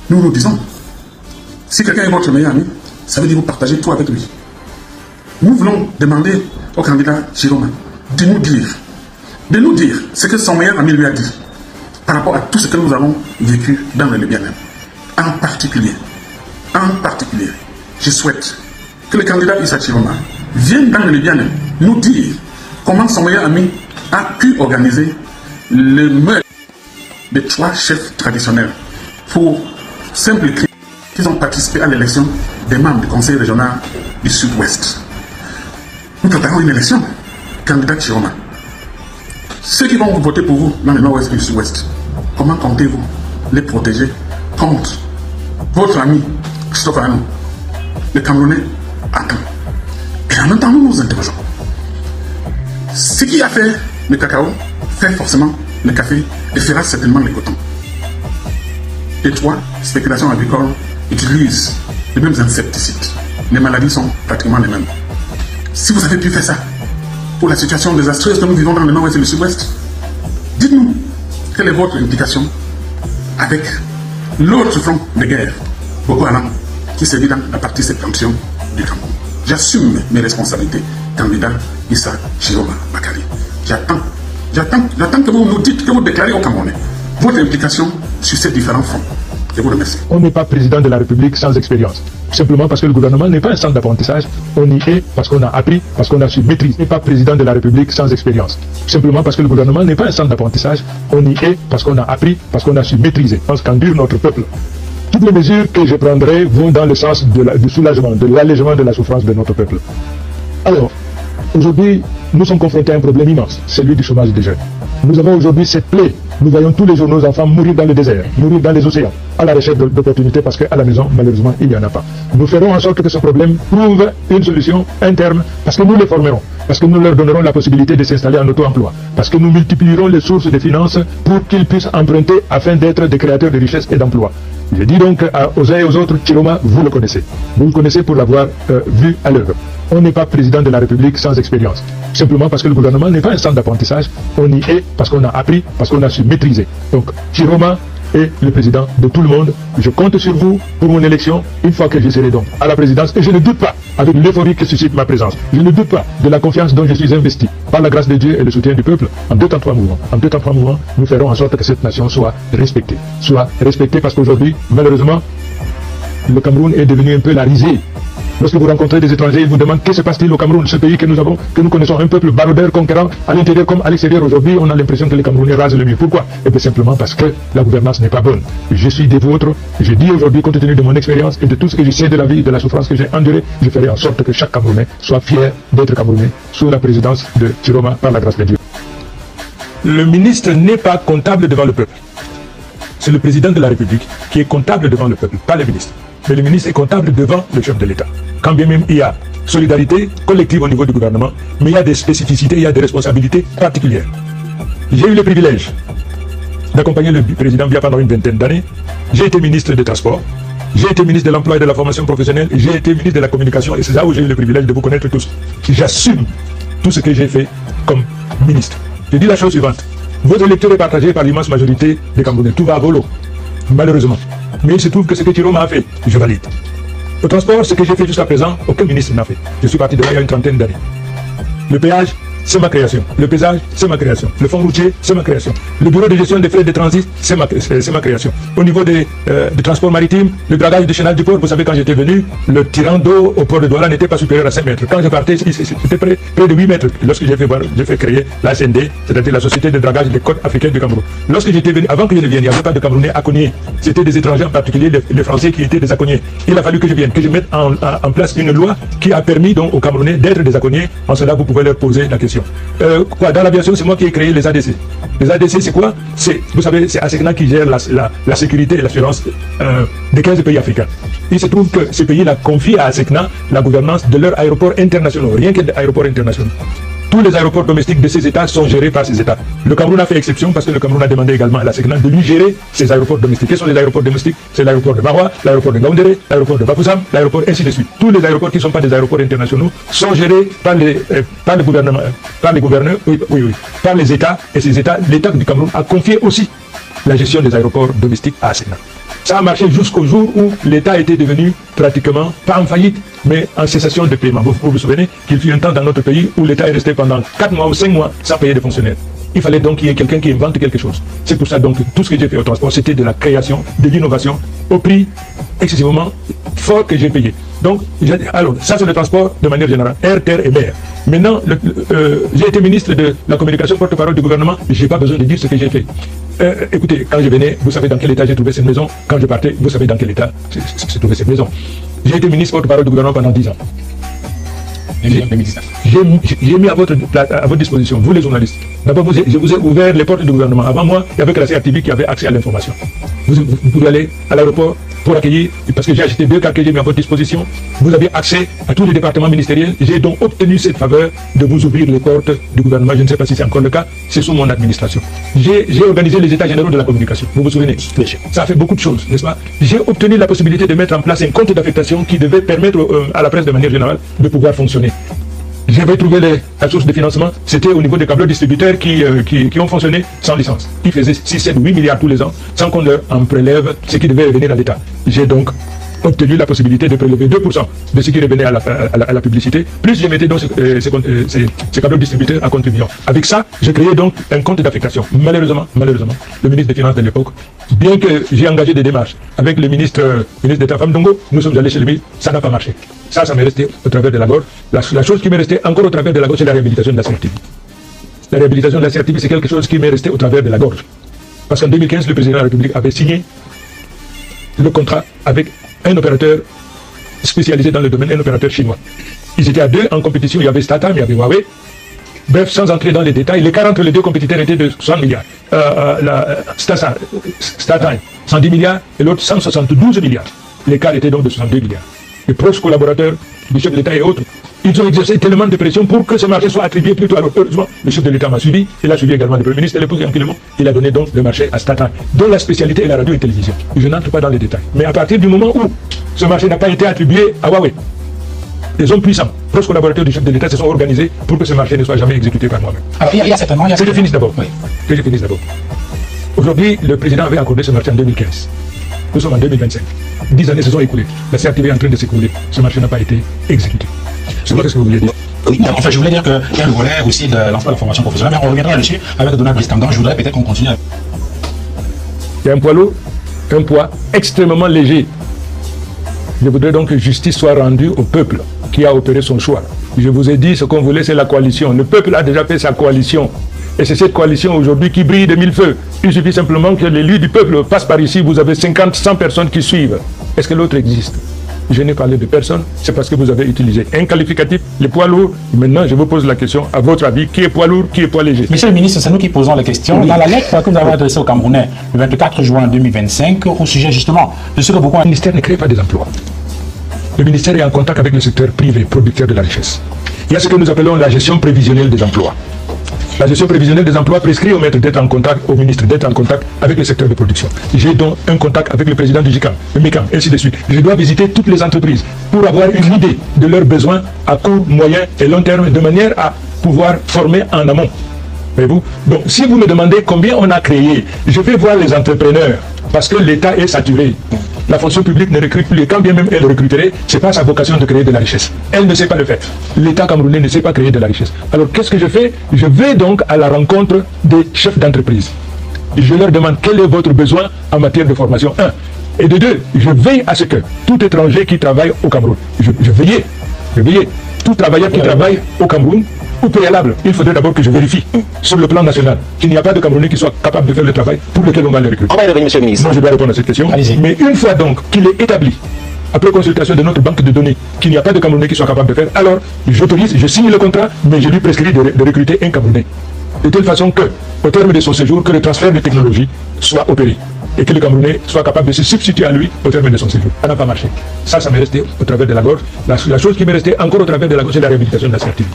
Nous nous disons, si quelqu'un est votre meilleur ami, ça veut dire que vous partagez tout avec lui. Nous voulons demander au candidat Chiroma de nous dire ce que son meilleur ami lui a dit par rapport à tout ce que nous avons vécu dans le Libyen. En particulier, je souhaite que le candidat Issa Chiroma vienne dans le Libyen nous dire comment son meilleur ami a pu organiser le meurtre des 3 chefs traditionnels pour simple cri qu'ils ont participé à l'élection des membres du conseil régional du Sud-Ouest. Nous préparons une élection, candidat Chiroma. Ceux qui vont voter pour vous dans le Nord-Ouest et le Sud-Ouest, comment comptez-vous les protéger contre votre ami Christophe Anou, le Camerounais attend. Et en même temps, nous nous interrogeons. Ce qui a fait le cacao fait forcément le café et fera certainement le coton. Les 3 spéculations agricoles utilisent les mêmes insecticides. Les maladies sont pratiquement les mêmes. Si vous avez pu faire ça pour la situation désastreuse que nous vivons dans le Nord-Ouest et le Sud-Ouest, dites-nous quelle est votre implication avec l'autre front de guerre, Boko Haram, qui sévit dans la partie septentrion du Cameroun. J'assume mes responsabilités, candidat Issa Chiroma Bakary. J'attends que vous nous dites, que vous déclarez au Camerounais votre implication sur ces différents fronts. Je vous remercie. On n'est pas président de la République sans expérience. Simplement parce que le gouvernement n'est pas un centre d'apprentissage. On y est parce qu'on a appris, parce qu'on a su maîtriser. On n'est pas président de la République sans expérience. Simplement parce que le gouvernement n'est pas un centre d'apprentissage. On y est parce qu'on a appris, parce qu'on a su maîtriser. Je pense qu'endure notre peuple. Toutes les mesures que je prendrai vont dans le sens du soulagement, de l'allègement de la souffrance de notre peuple. Alors, aujourd'hui, nous sommes confrontés à un problème immense, celui du chômage des jeunes. Nous avons aujourd'hui cette plaie. Nous voyons tous les jours nos enfants mourir dans le désert, mourir dans les océans, à la recherche d'opportunités parce qu'à la maison, malheureusement, il n'y en a pas. Nous ferons en sorte que ce problème trouve une solution interne parce que nous les formerons, parce que nous leur donnerons la possibilité de s'installer en auto-emploi, parce que nous multiplierons les sources de finances pour qu'ils puissent emprunter afin d'être des créateurs de richesses et d'emplois. Je dis donc aux uns et aux autres, Chiroma, vous le connaissez. Vous le connaissez pour l'avoir vu à l'œuvre. On n'est pas président de la République sans expérience. Simplement parce que le gouvernement n'est pas un centre d'apprentissage. On y est parce qu'on a appris, parce qu'on a su maîtriser. Donc, Chiroma est le président de tout le monde. Je compte sur vous pour mon élection une fois que je serai donc à la présidence. Et je ne doute pas, avec l'euphorie que suscite ma présence, je ne doute pas de la confiance dont je suis investi. Par la grâce de Dieu et le soutien du peuple, en 2 temps 3 mouvements. En 2 temps 3 mouvements, nous ferons en sorte que cette nation soit respectée. Soit respectée parce qu'aujourd'hui, malheureusement, le Cameroun est devenu un peu la risée. Lorsque vous rencontrez des étrangers, ils vous demandent qu'est-ce qui se passe-t-il au Cameroun, ce pays que nous connaissons, un peuple baroudeur, conquérant, à l'intérieur comme à l'extérieur. Aujourd'hui, on a l'impression que les Camerounais rasent le mur. Pourquoi? Et bien simplement parce que la gouvernance n'est pas bonne. Je suis des vôtres. Je dis aujourd'hui, compte tenu de mon expérience et de tout ce que je sais de la vie, de la souffrance que j'ai endurée, je ferai en sorte que chaque Camerounais soit fier d'être Camerounais sous la présidence de Chiroma par la grâce de Dieu. Le ministre n'est pas comptable devant le peuple. C'est le président de la République qui est comptable devant le peuple, pas le ministre. Mais le ministre est comptable devant le chef de l'État. Quand bien même il y a solidarité collective au niveau du gouvernement, mais il y a des spécificités, il y a des responsabilités particulières. J'ai eu le privilège d'accompagner le président Biya pendant une vingtaine d'années. J'ai été ministre des Transports, j'ai été ministre de l'Emploi et de la Formation professionnelle, et j'ai été ministre de la Communication, et c'est là où j'ai eu le privilège de vous connaître tous. J'assume tout ce que j'ai fait comme ministre. Je dis la chose suivante. Votre électeur est partagé par l'immense majorité des Camerounais. Tout va à volo, malheureusement. Mais il se trouve que ce que Chiroma a fait, je valide. Au transport, ce que j'ai fait jusqu'à présent, aucun ministre n'a fait. Je suis parti de là il y a une trentaine d'années. Le péage, c'est ma création. Le paysage, c'est ma création. Le fonds routier, c'est ma création. Le bureau de gestion des frais de transit, c'est ma création. Au niveau des transports maritimes, le dragage du chenal du port, vous savez, quand j'étais venu, le tirant d'eau au port de Douala n'était pas supérieur à 5 mètres. Quand je partais, c'était près de 8 mètres. Lorsque j'ai fait créer la SND, c'est-à-dire la Société de dragage des côtes africaines du Cameroun. Lorsque j'étais venu, avant que je ne vienne, il n'y avait pas de Camerounais accognés. C'était des étrangers, en particulier les Français qui étaient des accognés. Il a fallu que je vienne, que je mette en place une loi qui a permis donc aux Camerounais d'être des accognés. En cela, vous pouvez leur poser la question. Dans l'aviation, c'est moi qui ai créé les ADC. Les ADC, c'est quoi? Vous savez, c'est ASECNA qui gère la sécurité et l'assurance des 15 pays africains. Il se trouve que ces pays-là confient à ASECNA la gouvernance de leurs aéroports internationaux, rien que des aéroports internationaux. Tous les aéroports domestiques de ces États sont gérés par ces États. Le Cameroun a fait exception parce que le Cameroun a demandé également à la SECNA de lui gérer ces aéroports domestiques. Quels sont les aéroports domestiques? C'est l'aéroport de Maroua, l'aéroport de Ngaoundéré, l'aéroport de Bafoussam, l'aéroport ainsi de suite. Tous les aéroports qui ne sont pas des aéroports internationaux sont gérés par les gouverneurs, par les États. Et ces États, l'État du Cameroun a confié aussi la gestion des aéroports domestiques à ASECNA. Ça a marché jusqu'au jour où l'État était devenu pratiquement, pas en faillite, mais en cessation de paiement. Vous vous souvenez qu'il fut un temps dans notre pays où l'État est resté pendant 4 mois ou 5 mois sans payer des fonctionnaires. Il fallait donc qu'il y ait quelqu'un qui invente quelque chose. C'est pour ça donc que tout ce que j'ai fait au transport, c'était de la création, de l'innovation, au prix excessivement fort que j'ai payé. Donc, alors, ça c'est le transport de manière générale, air, terre et mer. Maintenant, j'ai été ministre de la communication, porte-parole du gouvernement, je n'ai pas besoin de dire ce que j'ai fait. Écoutez, quand je venais, vous savez dans quel état j'ai trouvé cette maison. Quand je partais, vous savez dans quel état j'ai trouvé cette maison. J'ai été ministre porte-parole du gouvernement pendant 10 ans. J'ai mis à votre disposition, vous les journalistes. D'abord, je vous ai ouvert les portes du gouvernement. Avant moi, il y avait que la CRTV qui avait accès à l'information. Vous pouvez aller à l'aéroport pour accueillir, parce que j'ai acheté 2 cartes que j'ai mis à votre disposition. Vous avez accès à tous les départements ministériels. J'ai donc obtenu cette faveur de vous ouvrir les portes du gouvernement. Je ne sais pas si c'est encore le cas, c'est sous mon administration. J'ai organisé les états généraux de la communication. Vous vous souvenez? Ça a fait beaucoup de choses, n'est-ce pas? J'ai obtenu la possibilité de mettre en place un compte d'affectation qui devait permettre à la presse de manière générale de pouvoir fonctionner. J'avais trouvé la source de financement, c'était au niveau des câbles distributeurs qui ont fonctionné sans licence. Ils faisaient 6, 7, 8 milliards tous les ans, sans qu'on leur en prélève ce qui devait revenir à l'État. J'ai donc obtenu la possibilité de prélever 2% de ce qui revenait à la publicité, plus je mettais donc ces câbles distributeurs à contribution. Avec ça, j'ai créé donc un compte d'affectation. Malheureusement, le ministre des Finances de l'époque, bien que j'ai engagé des démarches avec le ministre d'État Famdongo, nous sommes allés chez lui, ça n'a pas marché. Ça m'est resté au travers de la gorge. La chose qui m'est restée encore au travers de la gorge, c'est la réhabilitation de la CRTV. La réhabilitation de la CRTV, c'est quelque chose qui m'est resté au travers de la gorge. Parce qu'en 2015, le président de la République avait signé le contrat avec un opérateur spécialisé dans le domaine, un opérateur chinois. Ils étaient à 2 en compétition, il y avait Stata, il y avait Huawei. Bref, sans entrer dans les détails, l'écart entre les 2 compétiteurs était de 100 milliards. StarTime, 110 milliards et l'autre 172 milliards. L'écart était donc de 62 milliards. Les proches collaborateurs du chef de l'État et autres, ils ont exercé tellement de pression pour que ce marché soit attribué plutôt à l'autre. Heureusement, le chef de l'État m'a suivi, il a suivi également le Premier ministre et l'époque Yann, il a donné donc le marché à StarTime, dont la spécialité est la radio et la télévision. Je n'entre pas dans les détails. Mais à partir du moment où ce marché n'a pas été attribué à Huawei, les hommes puissants, proches collaborateurs du chef de l'État se sont organisés pour que ce marché ne soit jamais exécuté par moi-même. Alors, il y a certainement... Que je finisse d'abord. Oui. Que je finisse d'abord. Aujourd'hui, le président avait accordé ce marché en 2015. Nous sommes en 2025. 10 années se sont écoulées. La CRTV est en train de s'écouler. Ce marché n'a pas été exécuté. C'est ce que vous vouliez dire. Oui, enfin, je voulais dire qu'il y a le volet aussi de l'emploi de la formation professionnelle, mais on reviendra là-dessus avec Donald Bristangan. Je voudrais peut-être qu'on continue. Il y a un poids lourd, un poids extrêmement léger. Je voudrais donc que justice soit rendue au peuple qui a opéré son choix. Je vous ai dit, ce qu'on voulait, c'est la coalition. Le peuple a déjà fait sa coalition. Et c'est cette coalition aujourd'hui qui brille de 1000 feux. Il suffit simplement que l'élu du peuple passe par ici. Vous avez 50, 100 personnes qui suivent. Est-ce que l'autre existe? Je n'ai parlé de personne. C'est parce que vous avez utilisé un qualificatif, les poids lourds. Maintenant, je vous pose la question, à votre avis, qui est poids lourd, qui est poids léger? Monsieur le ministre, c'est nous qui posons la question. Dans la lettre que vous avez adressée aux Camerounais le 24 juin 2025, au sujet justement de ce que beaucoup... Le ministère ne crée pas des emplois. Le ministère est en contact avec le secteur privé, producteur de la richesse. Il y a ce que nous appelons la gestion prévisionnelle des emplois. La gestion prévisionnelle des emplois prescrit au maître d'être en contact, au ministre d'être en contact avec le secteur de production. J'ai donc un contact avec le président du GICAM, le MECAM, ainsi de suite. Je dois visiter toutes les entreprises pour avoir une idée de leurs besoins à court, moyen et long terme, de manière à pouvoir former en amont. Voyez-vous? Donc, si vous me demandez combien on a créé, je vais voir les entrepreneurs, parce que l'État est saturé. La fonction publique ne recrute plus, et quand bien même elle recruterait, ce n'est pas sa vocation de créer de la richesse. Elle ne sait pas le faire. L'État camerounais ne sait pas créer de la richesse. Alors qu'est-ce que je fais? Je vais donc à la rencontre des chefs d'entreprise. Je leur demande quel est votre besoin en matière de formation, 1. Et de 2, je veille à ce que tout étranger qui travaille au Cameroun, je veillais, tout travailleur qui travaille au Cameroun, au préalable, il faudrait d'abord que je vérifie sur le plan national qu'il n'y a pas de Camerounais qui soit capable de faire le travail pour lequel on va les recruter. On va y revenir, monsieur le ministre. Moi, je dois répondre à cette question. Mais une fois donc qu'il est établi, après consultation de notre banque de données, qu'il n'y a pas de Camerounais qui soit capable de faire, alors j'autorise, je signe le contrat, mais je lui prescris de recruter un Camerounais. De telle façon que, au terme de son séjour, que le transfert de technologie soit opéré et que le Camerounais soit capable de se substituer à lui au terme de son séjour. Ça n'a pas marché. Ça m'est resté au travers de la gorge. La chose qui m'est restée encore au travers de la gorge, c'est la réhabilitation de la CRTV.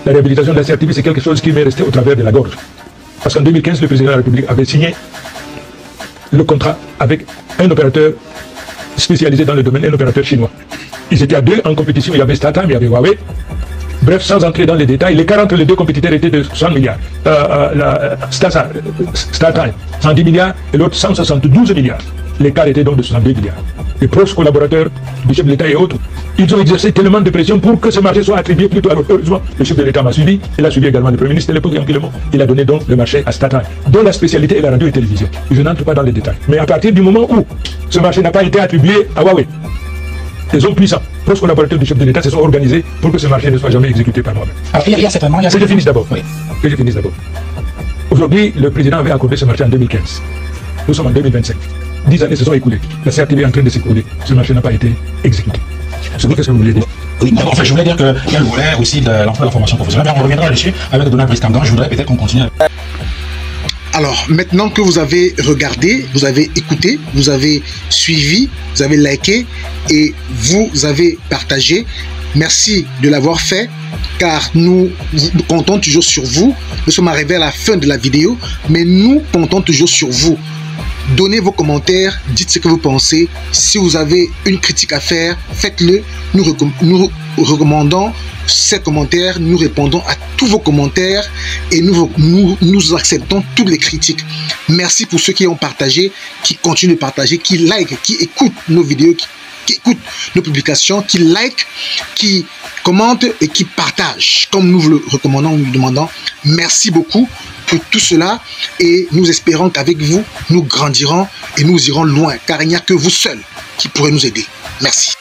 La réhabilitation de la CRTV, c'est quelque chose qui m'est resté au travers de la gorge. Parce qu'en 2015, le président de la République avait signé le contrat avec un opérateur spécialisé dans le domaine, un opérateur chinois. Ils étaient à 2 en compétition, il y avait StarTime, il y avait Huawei. Bref, sans entrer dans les détails, l'écart entre les 2 compétiteurs était de 100 milliards. StarTime, 110 milliards et l'autre 172 milliards. L'écart était donc de 62 milliards. Les proches collaborateurs du chef de l'État et autres, ils ont exercé tellement de pression pour que ce marché soit attribué plutôt à l'autre. Heureusement, le chef de l'État m'a suivi, il a suivi également le Premier ministre de l'époque, il a donné donc le marché à Statoil, dont la spécialité est la radio et télévision. Je n'entre pas dans les détails. Mais à partir du moment où ce marché n'a pas été attribué à Huawei, les hommes puissants, proches collaborateurs du chef de l'État se sont organisés pour que ce marché ne soit jamais exécuté par moi-même. Alors, il y a certainement... Que je finisse d'abord. Aujourd'hui, le président avait accordé ce marché en 2015. Nous sommes en 2025. 10 années se sont écoulées. La CRTV est en train de s'écouler. Ce marché n'a pas été exécuté. C'est ce que vous voulez dire. Oui, en fait, je voulais dire qu'il y a le volet aussi de l'emploi de la formation professionnelle. On reviendra là-dessus avec Donald Brice-Camdan. Je voudrais peut-être qu'on continue. Alors, maintenant que vous avez regardé, vous avez écouté, vous avez suivi, vous avez liké et vous avez partagé, merci de l'avoir fait, car nous comptons toujours sur vous. Nous sommes arrivés à la fin de la vidéo, mais nous comptons toujours sur vous. Donnez vos commentaires, dites ce que vous pensez. Si vous avez une critique à faire, faites-le. Nous recommandons ces commentaires, nous répondons à tous vos commentaires et nous acceptons toutes les critiques. Merci pour ceux qui ont partagé, qui continuent de partager, qui like, qui écoutent nos vidéos, qui écoutent nos publications, qui like, qui commentent et qui partagent, comme nous vous le recommandons, nous le demandons. Merci beaucoup pour tout cela et nous espérons qu'avec vous, nous grandirons et nous irons loin, car il n'y a que vous seuls qui pourrez nous aider. Merci.